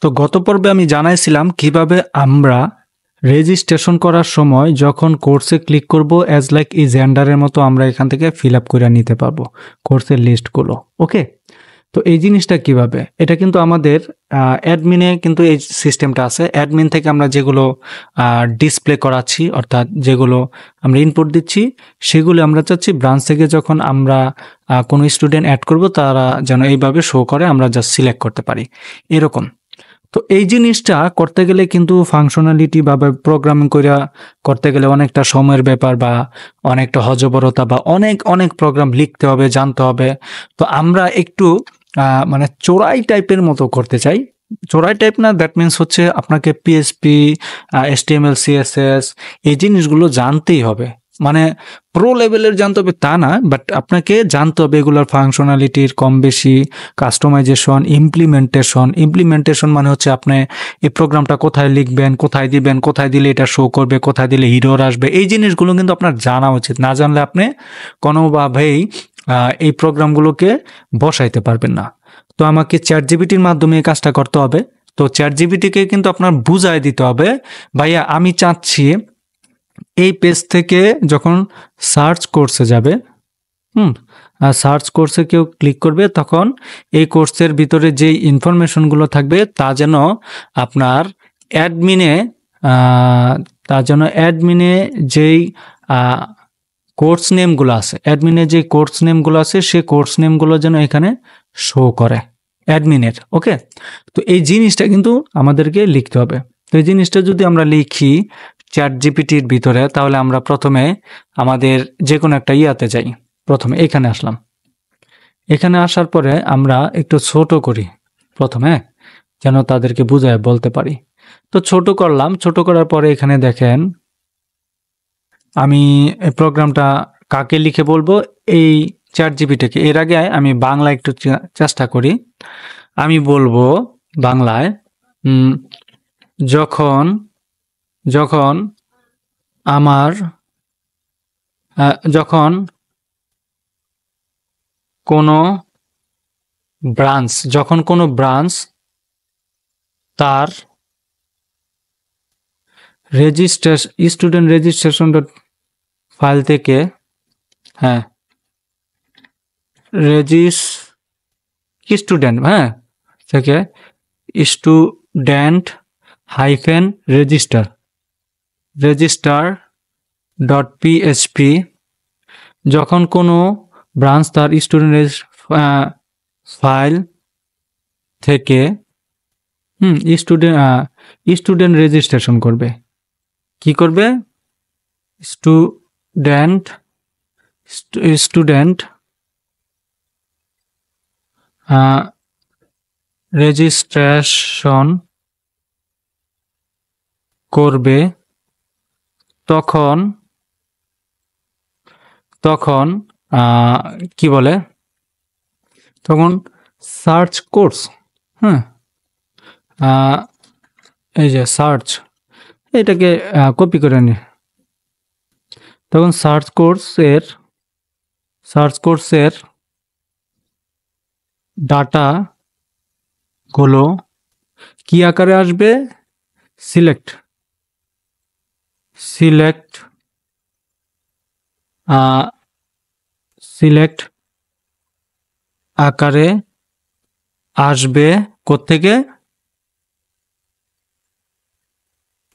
তো গত পর্বে আমি জানাইছিলাম কিভাবে আমরা রেজিস্ট্রেশন করার সময় যখন কোর্সে ক্লিক করব অ্যাজ লাইক ই জেন্ডারের মতো আমরা এখান থেকে ফিল আপ করে নিতে পারবো কোর্সের লিস্টগুলো। ওকে, তো এই জিনিসটা কিভাবে, এটা কিন্তু আমাদের অ্যাডমিনে কিন্তু এই সিস্টেমটা আছে। অ্যাডমিন থেকে আমরা যেগুলো ডিসপ্লে করাচ্ছি, অর্থাৎ যেগুলো আমরা ইনপুট দিচ্ছি, সেগুলো আমরা চাচ্ছি ব্রাঞ্চ থেকে যখন আমরা কোনো স্টুডেন্ট অ্যাড করব তারা যেন এইভাবে শো করে, আমরা জাস্ট সিলেক্ট করতে পারি এরকম। তো এই জিনিসটা করতে গেলে কিন্তু ফাংশনালিটি বা প্রোগ্রামিং করে করতে গেলে অনেকটা সময়ের ব্যাপার, বা অনেকটা হজবরতা, বা অনেক অনেক প্রোগ্রাম লিখতে হবে, জানতে হবে। তো আমরা একটু মানে চোরাই টাইপের মতো করতে চাই। চোরাই টাইপ না, দ্যাট মিনস হচ্ছে আপনাকে পিএসপি, এইচটিএমএল, সিএসএস এই জিনিসগুলো জানতেই হবে। মানে প্রো লেভেলের জানতে হবে তা না, বাট আপনাকে জানতে হবে এগুলোর ফাংশনালিটির কম বেশি, কাস্টমাইজেশন, ইমপ্লিমেন্টেশন মানে হচ্ছে আপনি এই প্রোগ্রামটা কোথায় লিখবেন, কোথায় দিবেন, কোথায় দিলে এটা শো করবে, কোথায় দিলে হিরোর আসবে, এই জিনিসগুলো কিন্তু আপনার জানা উচিত। না জানলে আপনি কোনোভাবেই এই প্রোগ্রামগুলোকে বসাইতে পারবেন না। তো আমাকে চ্যাট জিপিটির মাধ্যমে এই কাজটা করতে হবে। তো চ্যাট জিপিটিকে কিন্তু আপনার বুঝাই দিতে হবে, ভাইয়া আমি চাচ্ছি এই পেজ থেকে যখন সার্চ কোর্সে যাবে, সার্চ কোর্সে কেউ ক্লিক করবে, তখন এই কোর্সের ভিতরে যেই ইনফরমেশনগুলো থাকবে তা যেন আপনার অ্যাডমিনে যেই কোর্স নেমগুলো আছে, সেই কোর্স নেমগুলো যেন এখানে শো করে অ্যাডমিনের। ওকে, তো এই জিনিসটা কিন্তু আমাদেরকে লিখতে হবে। তো এই জিনিসটা যদি আমরা লিখি চ্যাট জিপিটির ভিতরে, তাহলে আমরা প্রথমে আমাদের যে কোনো একটা ইয়াতে যাই। প্রথমে এখানে আসলাম, এখানে আসার পরে আমরা একটু ছোট করি প্রথমে, যেন তাদেরকে বুঝায় বলতে পারি। তো ছোট করলাম, ছোট করার পরে এখানে দেখেন আমি এই প্রোগ্রামটা কাকে লিখে বলবো, এই চ্যাট জিপিটিকে। এর আগে আমি বাংলা একটু চেষ্টা করি। আমি বলবো বাংলায়, যখন যখন আমার যখন কোনো ব্রাঞ্চ তার স্টুডেন্ট রেজিস্ট্রেশন ডট ফাইল থেকে, থেকে student hyphen register dot PHP, যখন কোনো ব্রাঞ্চ তার স্টুডেন্ট ফাইল থেকে স্টুডেন্ট রেজিস্ট্রেশন করবে, কি করবে, স্টুডেন্ট রেজিস্ট্রেশন করবে, তখন কি বলে, তখন সার্চ কোর্স, এই যে সার্চ, এটাকে কপি করে নি, তখন সার্চ কোর্সের ডাটা গুলো কি আকারে আসবে, সিলেক্ট আকারে আসবে। কোত্থেকে,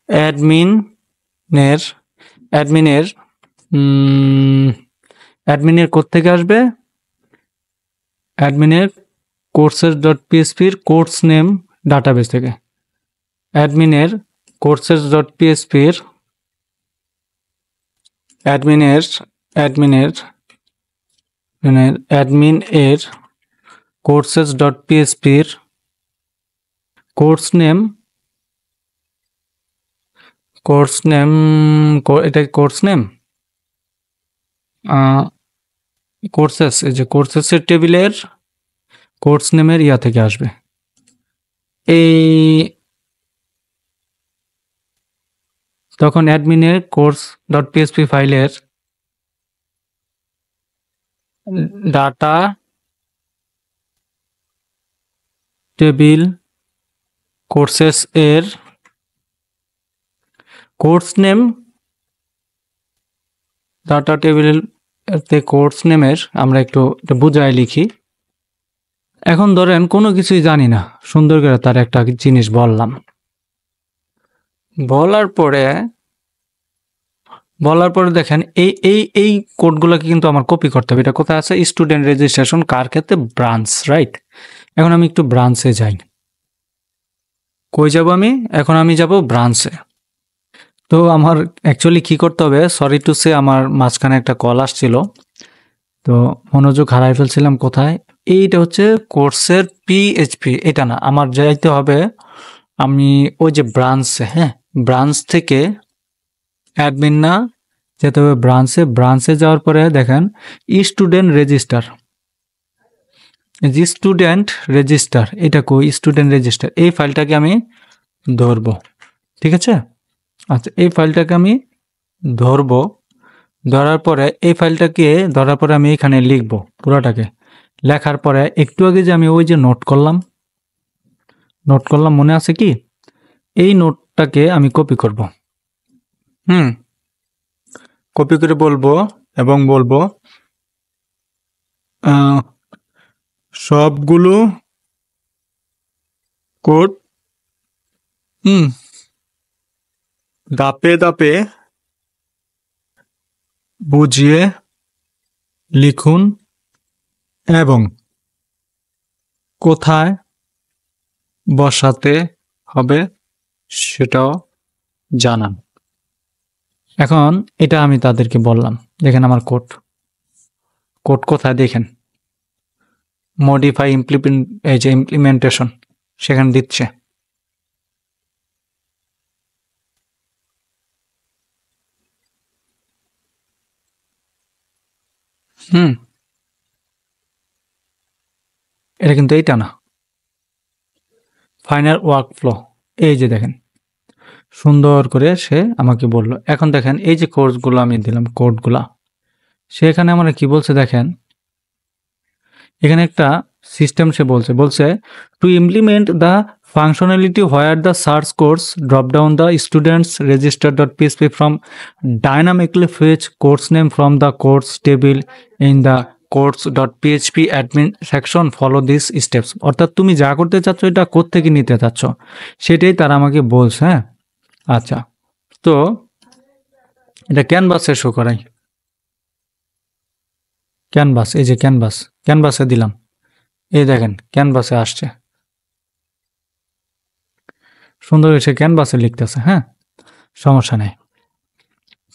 অ্যাডমিনের কোত্থেকে আসবে, অ্যাডমিনের কোর্সেস ডট পিএসপির কোর্স নেম ডাটাবেস থেকে, অ্যাডমিনের কোর্সেস ডট পিএসপির অ্যাডমিন এর কোর্সেস ডট পিএসপির কোর্স নেম, এটা কোর্স নেম, কোর্সেস, এই যে কোর্সেসের টেবিলের কোর্স নেমের ইয়া থেকে আসবে। এই তখন অ্যাডমিনের কোর্স ডট পিএসপি ফাইলের ডাটা টেবিল কোর্সেস এর কোর্স নেম ডাটা টেবিলেতে কোর্স নেমের আমরা একটু বুঝায় লিখি। এখন ধরেন কোনো কিছুই জানি না, সুন্দর করে তার একটা জিনিস বললাম, বলার পরে দেখেন এই এই এই কোডগুলোকে কিন্তু আমার কপি করতে হবে। এটা কোথায় আছে? স্টুডেন্ট রেজিস্ট্রেশন কার ক্ষেত্রে? Branch, right? এখন আমি একটু ব্রাঞ্চে যাই। কই যাব আমি? এখন আমি যাব ব্রাঞ্চে। তো আমার অ্যাকচুয়ালি কি করতে হবে, সরি টু সে আমার মাঝখানে একটা কল আসছিল, তো মনোযোগ হারাই ফেলছিলাম। কোথায়? এইটা হচ্ছে কোর্সের পিএইচপি, এটা না, আমার যাইতে হবে আমি ওই যে ব্রাঞ্চে, হ্যাঁ ব্রাঞ্চ থেকে অ্যাডমিন না যেতে হবে ব্রাঞ্চে। ব্রাঞ্চে যাওয়ার পরে দেখেন স্টুডেন্ট রেজিস্টার, স্টুডেন্ট রেজিস্টার, এটা কই? স্টুডেন্ট রেজিস্টার, এই ফাইলটাকে আমি ধরবো, ঠিক আছে? আচ্ছা, এই ফাইলটাকে আমি ধরবো, ধরার পরে এই ফাইলটাকে ধরার পরে আমি এখানে লিখবো পুরোটাকে। লেখার পরে একটু আগে যে আমি ওই যে নোট করলাম মনে আছে কি? এই নোটটাকে আমি কপি করব, কপি করে বলবো এবং বলবো সবগুলো কোড ধাপে ধাপে বুঝিয়ে লিখুন এবং কোথায় বসাতে হবে সেটাও জানান। এখন এটা আমি তাদেরকে বললাম, দেখেন আমার কোড কোথায় দেখেন, মডিফাই এই যে ইমপ্লিমেন্টেশন সেখানে দিচ্ছে। এটা কিন্তু এইটা না, ফাইনাল ওয়ার্ক ফ্লো, এই যে দেখেন সুন্দর করে সে আমাকে বলল। এখন দেখেন এই যে কোর্সগুলো আমি দিলাম, কোডগুলা সেখানে আমরা কি বলছে দেখেন, এখানে একটা সিস্টেম সে বলছে to implement the functionality where the search course drop down the students register.php from dynamically fetch course name from the course table in the course.php admin section, follow these steps। অর্থাৎ তুমি যা করতে চাচ্ছ এটা কোথা থেকে নিতে চাচ্ছ সেটাই তারা আমাকে বলছে, হ্যাঁ। আচ্ছা, তো এটা ক্যানভাসে শো করাই, ক্যানভাস, এই যে ক্যানভাসে দিলাম, এই দেখেন ক্যানভাসে আসছে, সুন্দর এসে ক্যানভাসে লিখতেছে, হ্যাঁ সমস্যা নেই।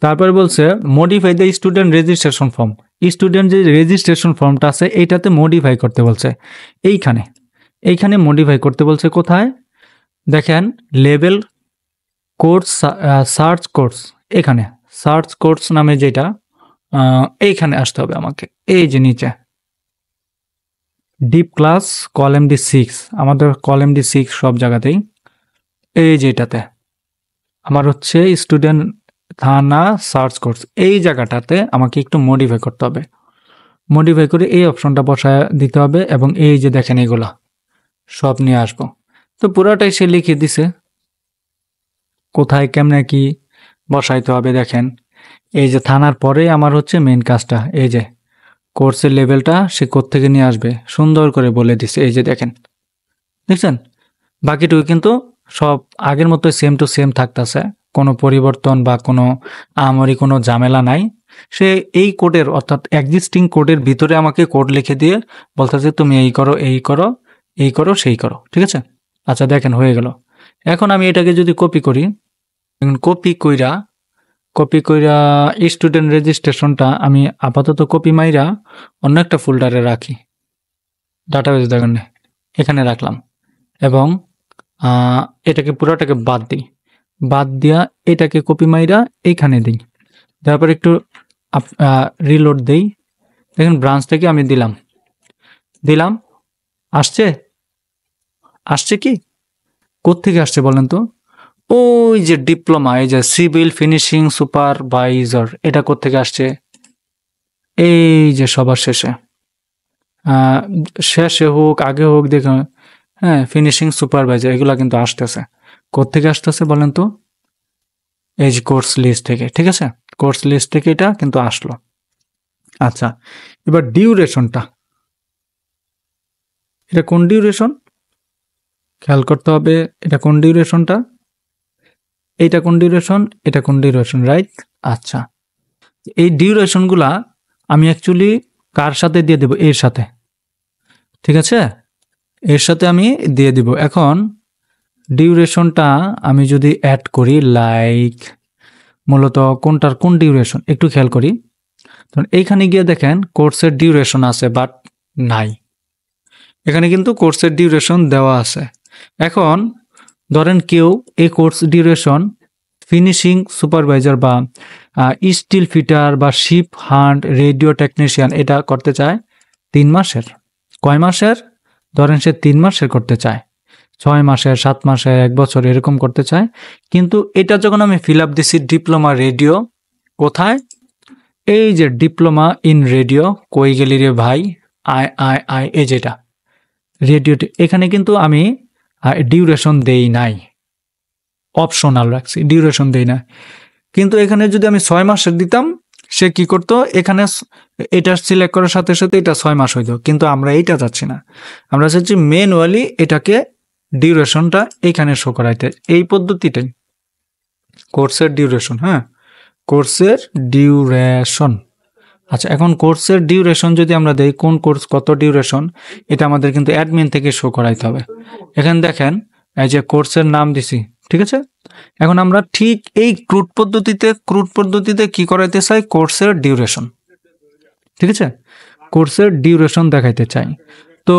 তারপরে বলছে modify the student registration form, student যে রেজিস্ট্রেশন ফর্মটা আছে এইটাতে মডিফাই করতে বলছে, এইখানে মডিফাই করতে বলছে। কোথায় দেখেন লেভেল কোর্স সার্চ কোর্স, এখানে সার্চ কোর্স নামে যেটা এইখানে আসতে হবে আমাকে, এই যে নিচে ডিপ ক্লাস কলএমডি 6, আমাদের কলএমডি 6 সব জায়গাতেই, এই যেটাতে আমার হচ্ছে স্টুডেন্ট থানা সার্চ কোর্স, এই জায়গাটাতে আমাকে একটু মডিফাই করতে হবে, মডিফাই করে এই অপশনটা বসায় দিতে হবে এবং এই যে দেখেন এগুলা সব নিয়ে আসবো। তো পুরাটাই সে লিখে দিছে কোথায় কেমনে কি বসাইতে হবে। দেখেন এই যে থানার পরে আমার হচ্ছে মেইন কাজটা, এই যে কোর্সের লেভেলটা সে কোত্থেকে নিয়ে আসবে সুন্দর করে বলে দিছে, এই যে দেখেন দেখছেন, বাকিটুকু কিন্তু সব আগের মতো সেম টু সেম থাকতেছে, কোনো পরিবর্তন বা কোনো আমারই কোনো ঝামেলা নাই। সে এই কোডের অর্থাৎ এক্সিস্টিং কোডের ভিতরে আমাকে কোড লিখে দিয়ে বলতেছে তুমি এই করো এই করো এই করো সেই করো, ঠিক আছে। আচ্ছা দেখেন হয়ে গেল। এখন আমি এটাকে যদি কপি করি, কপি কইরা স্টুডেন্ট রেজিস্ট্রেশনটা আমি আপাতত কপি মাইরা অন্য একটা ফোল্ডারে রাখি, ডাটাবেস দেখেন এখানে রাখলাম এবং এটাকে পুরোটাকে বাদ দিয়া এটাকে কপি মাইরা এইখানে দিই, তারপর একটু রিলোড দেই। দেখেন ব্রাঞ্চটাকে আমি দিলাম, আসছে কি কোত্থেকে আসছে বলেন তো? ওই যে ডিপ্লোমা, এই যে সিভিল ফিনিশিং সুপারভাইজার, এটা কোত্থেকে আসছে? এই যে সবার শেষে হোক আগে হোক দেখুন, হ্যাঁ, ফিনিশিং সুপারভাইজার এগুলা কিন্তু আসতেছে। কোত্থেকে আসতেছে বলেন তো? এই যে কোর্স লিস্ট থেকে, ঠিক আছে? কোর্স লিস্ট থেকে এটা কিন্তু আসলো। আচ্ছা, এবার ডিউরেশনটা, এটা কোন ডিউরেশন খেয়াল করতে হবে। এটা কোন ডিউরেশনটা, এইটা কোন ডিউরেশন, এটা কোন ডিউরেশন, রাইট? আচ্ছা, এই ডিউরেশনগুলা আমি অ্যাকচুয়ালি কার সাথে দিয়ে দেব? এর সাথে, ঠিক আছে? এর সাথে আমি দিয়ে দিব। এখন ডিউরেশনটা আমি যদি অ্যাড করি, লাইক মূলত কোনটার কোন ডিউরেশন একটু খেয়াল করি। এইখানে গিয়ে দেখেন কোর্সের ডিউরেশন আছে, বাট নাই। এখানে কিন্তু কোর্সের ডিউরেশন দেওয়া আছে। এখন ধরেন কেউ এই কোর্স ডিউরেশন ফিনিশিং সুপারভাইজার বা স্টিল ফিটার বা শিপ হ্যান্ড রেডিও টেকনিশিয়ান এটা করতে চায় 3 মাসের। কয় মাসের? ধরেন সে 3 মাসের করতে চায়, 6 মাসের, 7 মাসের, 1 বছর এরকম করতে চায়। কিন্তু এটা যখন আমি ফিল আপ দিছি ডিপ্লোমা রেডিও, কোথায়? এই যে ডিপ্লোমা ইন রেডিও, কই গেলি রে ভাই, আই আই আই, এই যেটা রেডিও, এখানে কিন্তু আমি ডিউরেশন দেই নাই, অপশনাল রাখছি, ডিউরেশন দেই না। কিন্তু এখানে যদি আমি 6 মাসের দিতাম, সে কি করতো, এখানে এটা সিলেক্ট করার সাথে সাথে এটা 6 মাস হইতো। কিন্তু আমরা এইটা চাচ্ছি না, আমরা চাচ্ছি ম্যানুয়ালি এটাকে ডিউরেশনটা এখানে শো করাইতে। এই পদ্ধতিটাই কোর্সের ডিউরেশন। হ্যাঁ, কোর্সের ডিউরেশন। আচ্ছা, এখন কোর্সের ডিউরেশন যদি আমরা দেই, কোন কোর্স কত ডিউরেশন, এটা আমাদের কিন্তু অ্যাডমিন থেকে শো করাইতে হবে। এখানে দেখেন এই যে কোর্সের নাম দিছি, ঠিক আছে? এখন আমরা ঠিক এই ক্রুড পদ্ধতিতে কি করাইতে চাই? কোর্সের ডিউরেশন, ঠিক আছে? কোর্সের ডিউরেশন দেখাইতে চাই। তো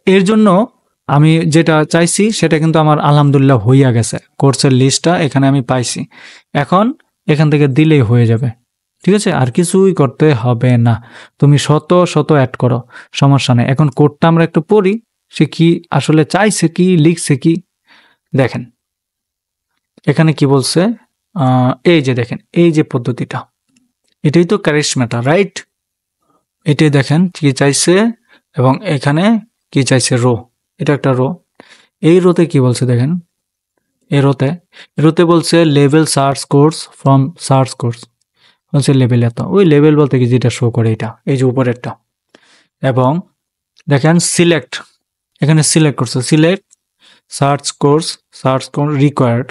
এর জন্য আমি যেটা চাইছি সেটা কিন্তু আমার আলহামদুলিল্লাহ হইয়া গেছে। কোর্সের লিস্টটা এখানে আমি পাইছি। এখন এখান থেকে দিলেই হয়ে যাবে, ঠিক আছে? আর কিছুই করতে হবে না। তুমি শত অ্যাড করো, সমস্যা নেই। এখন কোডটা আমরা একটু পড়ি, সে কি আসলে চাইছে, কি লিখছে কি দেখেন। এখানে কি বলছে, এই যে দেখেন, এই যে পদ্ধতিটা, এটাই তো কারিশমাটা, রাইট? এটাই দেখেন কি চাইছে, এবং এখানে কি চাইছে, রো, এটা একটা রো। এই রোতে কি বলছে দেখেন, এই রোতে বলছে level search course from search course, বলছে লেভেল এত। ওই লেভেল বলতে কি যেটা শো করে এটা, এই যে উপরেরটা। এবং দেখেন সিলেক্ট, এখানে সিলেক্ট করছে, সিলেক্ট সার্চ কোর্স রিকোয়ার্ড।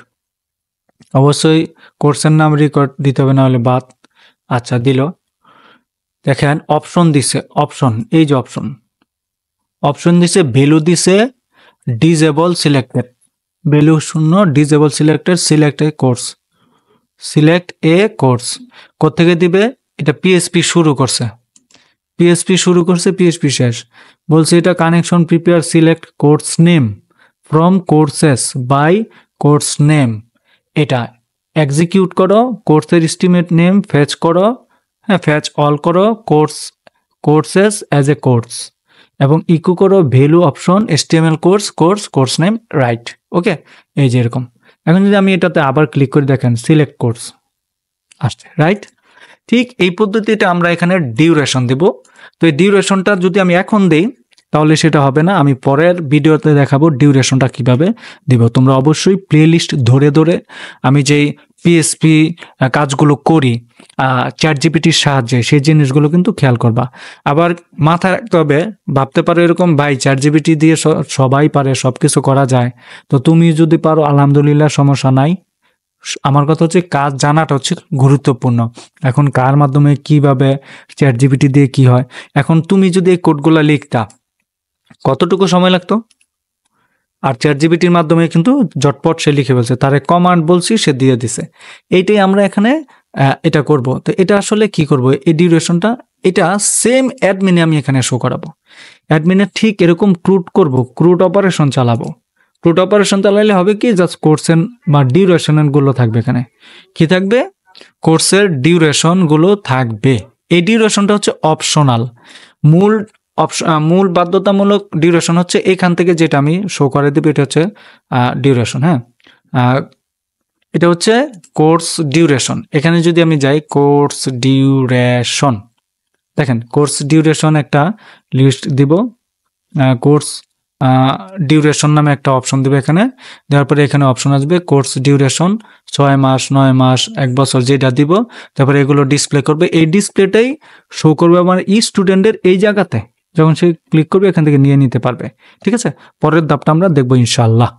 অবশ্যই কোর্সের নাম রিকোয়ার্ড দিতে হবে, না হলে বাদ। আচ্ছা, দিল। দেখেন অপশন দিছে, অপশন, এই যে অপশন দিছে, ভ্যালু দিছে disable selected, value 0, disable selected, select এ কোর্স। কোত্থেকে দিবে? এটা পিএসপি শুরু করছে, পিএসপি শেষ। বলছে এটা connection prepare select course name from courses by course name. এটা এক্সিকিউট করো, কোর্সের এস্টিমেট নেম ফেচ করো, হ্যাঁ, ফেচ অল করো, কোর্সেস অ্যাজ এ কোর্স, এবং ইকো করো value option HTML course name, right? Okay, এই যে এরকম। এখন যদি আমি এটাতে আবার ক্লিক করে দেখেন, সিলেক্ট কোর্স আসছে, রাইট? ঠিক এই পদ্ধতিতে আমরা এখানে ডিউরেশন দেব। তো এই ডিউরেশনটা যদি আমি এখন দেই তাহলে সেটা হবে না, আমি পরের ভিডিওতে দেখাবো ডিউরেশনটা কিভাবে দিব। তোমরা অবশ্যই প্লেলিস্ট ধরে আমি যেই পিএসপি কাজগুলো করি চ্যাটজিপিটির সাহায্যে, সেই জিনিসগুলো কিন্তু খেয়াল করবা। আবার মাথায় রাখতে হবে, ভাবতে পারো এরকম, ভাই চ্যাটজিপিটি দিয়ে সবাই পারে, সব কিছু করা যায়। তো তুমি যদি পারো আলহামদুলিল্লাহ, সমস্যা নাই। আমার কথা হচ্ছে কাজ জানাটা হচ্ছে গুরুত্বপূর্ণ। এখন কার মাধ্যমে কিভাবে চ্যাটজিপিটি দিয়ে কি হয়, এখন তুমি যদি এই কোডগুলো লিখতা কতটুকু সময় লাগতো? আর চ্যাটজিপিটির মাধ্যমে কিন্তু ঝটপট সে লিখে ফেলছে, তারে কমান্ড বলছি, সে দিয়ে দিছে। এইটাই আমরা এখানে এটা করব। তো এটা আসলে কি করব, এই ডিউরেশনটা এটা সেম অ্যাডমিনে আমি এখানে শো করাবো। অ্যাডমিনে ঠিক এরকম ক্রুড অপারেশন চালাবো। ক্রুড অপারেশন চালাইলে হবে কি, জাস্ট কোর্সের বা ডিউরেশন গুলো থাকবে। এখানে কি থাকবে? কোর্সের ডিউরেশন গুলো থাকবে। এই ডিউরেশনটা হচ্ছে অপশনাল, মূল বাধ্যতামূলক ডিউরেশন হচ্ছে এখান থেকে যেটা আমি শো করে দেব, এটা হচ্ছে ডিউরেশন। হ্যাঁ, এটা হচ্ছে কোর্স ডিউরেশন। এখানে যদি আমি যাই কোর্স ডিউরেশন, দেখেন কোর্স ডিউরেশন একটা লিস্ট দিব, কোর্স ডিউরেশন নামে একটা অপশন দেবে এখানে। দেওয়ার পরে এখানে অপশন আসবে কোর্স ডিউরেশন 6 মাস 9 মাস 1 বছর যেটা দিব, তারপরে এগুলো ডিসপ্লে করবে। এই ডিসপ্লেটাই শো করবে আমার স্টুডেন্টের এই জায়গাতে, যখন সে ক্লিক করবে এখান থেকে নিয়ে নিতে পারবে। ঠিক আছে, পরের ধাপটা আমরা দেখবো ইনশাআল্লাহ।